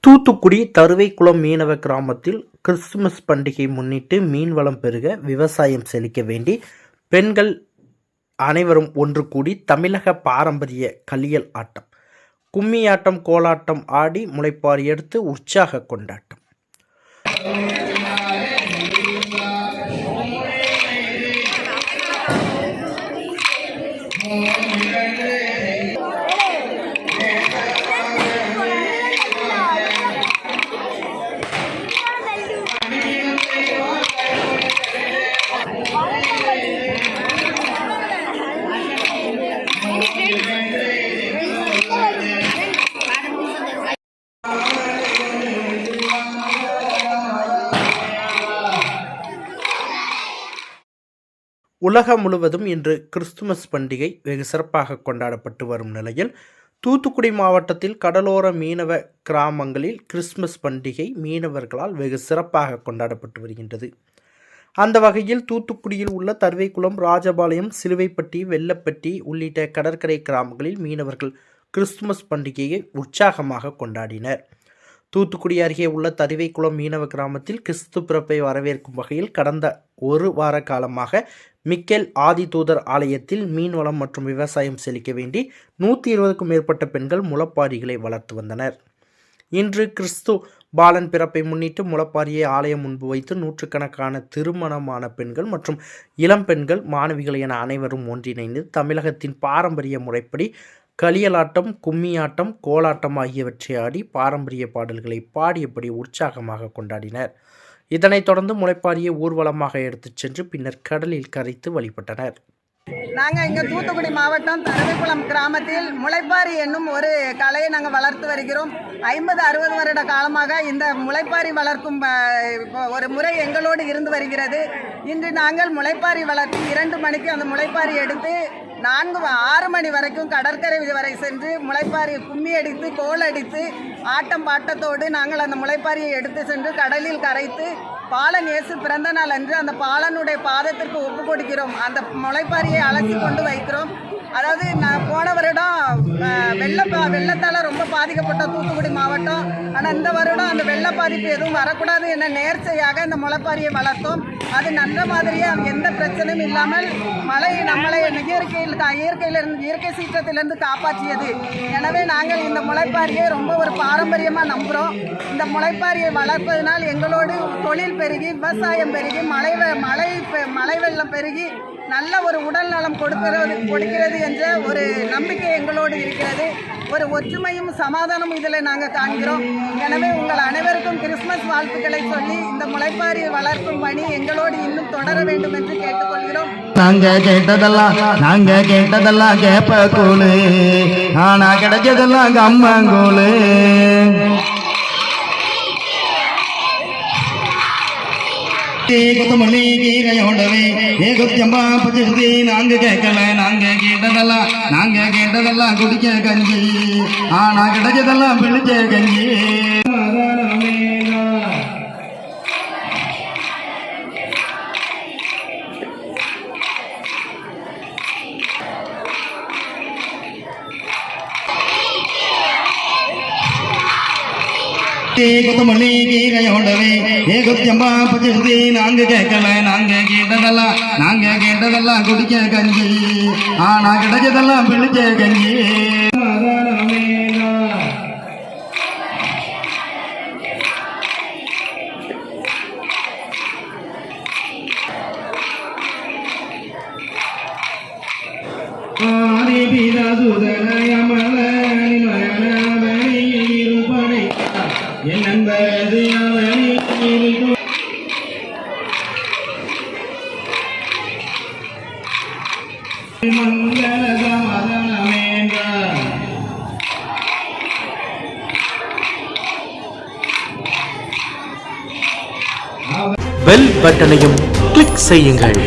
தூத்துக்குடி தருவைக்குளம் மீனவ கிராமத்தில் கிறிஸ்துமஸ் பண்டிகை முன்னிட்டு மீன்வளம் பெருக விவசாயம் செழிக்க வேண்டி பெண்கள் அனைவரும் ஒன்று கூடி தமிழக பாரம்பரிய களியல் ஆட்டம், கும்மியாட்டம், கோலாட்டம் ஆடி முளைப்பாரி எடுத்து உற்சாக கொண்டாட்டம். உலகம் முழுவதும் இன்று கிறிஸ்துமஸ் பண்டிகை வெகு சிறப்பாக கொண்டாடப்பட்டு வரும் நிலையில் தூத்துக்குடி மாவட்டத்தில் கடலோர மீனவ கிராமங்களில் கிறிஸ்துமஸ் பண்டிகை மீனவர்களால் வெகு சிறப்பாக கொண்டாடப்பட்டு வருகின்றது. அந்த வகையில் தூத்துக்குடியில் உள்ள தருவைக்குளம், ராஜபாளையம், சிலுவைப்பட்டி, வெள்ளப்பட்டி உள்ளிட்ட கடற்கரை கிராமங்களில் மீனவர்கள் கிறிஸ்துமஸ் பண்டிகையை உற்சாகமாக கொண்டாடினர். தூத்துக்குடி அருகே உள்ள தருவைக்குளம் மீனவ கிராமத்தில் கிறிஸ்து பிறப்பை வரவேற்கும் வகையில் கடந்த ஒரு வார காலமாக மிக்கேல் ஆதி தூதர் ஆலயத்தில் மீன்வளம் மற்றும் விவசாயம் செழிக்க வேண்டி 120க்கும் மேற்பட்ட பெண்கள் முளைப்பாரிகளை வளர்த்து வந்தனர். இன்று கிறிஸ்து பாலன் பிறப்பை முன்னிட்டு முளைப்பாரியை ஆலயம் முன்பு வைத்து நூற்றுக்கணக்கான திருமணமான பெண்கள் மற்றும் இளம் பெண்கள், மாணவிகள் என அனைவரும் ஒன்றிணைந்து தமிழகத்தின் பாரம்பரிய முறைப்படி களியலாட்டம், கும்மியாட்டம், கோலாட்டம் ஆகியவற்றை ஆடி பாரம்பரிய பாடல்களை பாடியபடி உற்சாகமாக கொண்டாடினர். இதனைத் தொடர்ந்து முளைப்பாரியை ஊர்வலமாக எடுத்துச் சென்று பின்னர் கடலில் கரைத்து வழிபட்டனர். நாங்கள் இங்கே தூத்துக்குடி மாவட்டம் தருவைக்குளம் கிராமத்தில் முளைப்பாரி என்னும் ஒரு கலையை நாங்கள் வளர்த்து வருகிறோம். 50-60 வருட காலமாக இந்த முளைப்பாரி வளர்க்கும் ஒரு முறை எங்களோடு இருந்து வருகிறது. இன்று நாங்கள் முளைப்பாரி வளர்த்து 2 மணிக்கு அந்த முளைப்பாரி எடுத்து 4-6 மணி வரைக்கும் கடற்கரை வரை சென்று முளைப்பாரி கும்மி அடித்து, கோல் அடித்து, ஆட்டம் பாட்டத்தோடு நாங்கள் அந்த முளைப்பாரியை எடுத்து சென்று கடலில் கரைத்து பாலன் இயேசு பிறந்த நாள் அன்று அந்த பாலனுடைய பாதத்திற்கு ஒப்பு கொடுக்கிறோம். அந்த முளைப்பாரியை அலசி கொண்டு வைக்கிறோம். அதாவது நான் போன வருடம் வெள்ளத்தால் ரொம்ப பாதிக்கப்பட்ட தூத்துக்குடி மாவட்டம். ஆனால் இந்த வருடம் அந்த வெள்ள பாதிப்பு எதுவும் வரக்கூடாது என நேர்ச்சையாக இந்த முளைப்பாரியை வளர்த்தோம். அது நல்ல மாதிரியாக எந்த பிரச்சனையும் இல்லாமல் நம்மளை இயற்கை சீற்றத்திலிருந்து காப்பாற்றியது. எனவே நாங்கள் இந்த முளைப்பாரியை ரொம்ப ஒரு பாரம்பரியமாக நம்புகிறோம். இந்த முளைப்பாரியை வளர்ப்பதனால் எங்களோடு தொழில் பெருகி, விவசாயம் பெருகி, மழை வெள்ளம் பெருகி நல்ல ஒரு உடல் நலம் கொடுக்கிறது என்ற ஒரு நம்பிக்கை எங்களோடு இருக்கிறது. ஒரு ஒற்றுமையும் சமாதானமும் இதில் நாங்கள் காண்கிறோம். எனவே உங்கள் அனைவருக்கும் கிறிஸ்துமஸ் வாழ்த்துக்களை சொல்லி இந்த முளைப்பாரி வளர்க்கும் பணி எங்களோடு இன்னும் தொடர வேண்டும் என்று கேட்டுக்கொள்கிறோம். நாங்க கேட்டதெல்லாம் கேப்ப கூழு, ஆனா கிடைச்சதெல்லாம் கம்மங்கூழு. கொத்தமல்லி கீரையோடவே ஏகத்தியம்பா பச்சை நாங்க கேட்கல, நாங்க கேட்டதெல்லாம் குடிக்க கஞ்சி, ஆனா கிடைச்சதெல்லாம் பிடிச்ச கஞ்சி. கொத்தமல்லி கீரையோடவே ஏகத்தியம்பா பச்சை நாங்க கேட்கல, நாங்க கேட்டதெல்லாம் குடிக்க கஞ்சி, ஆனா கிடைச்சதெல்லாம் பிடிச்ச கஞ்சி. என்பது மங்கள சமாதானமேன்றார். பெல் பட்டனையும் கிளிக் செய்யுங்கள்.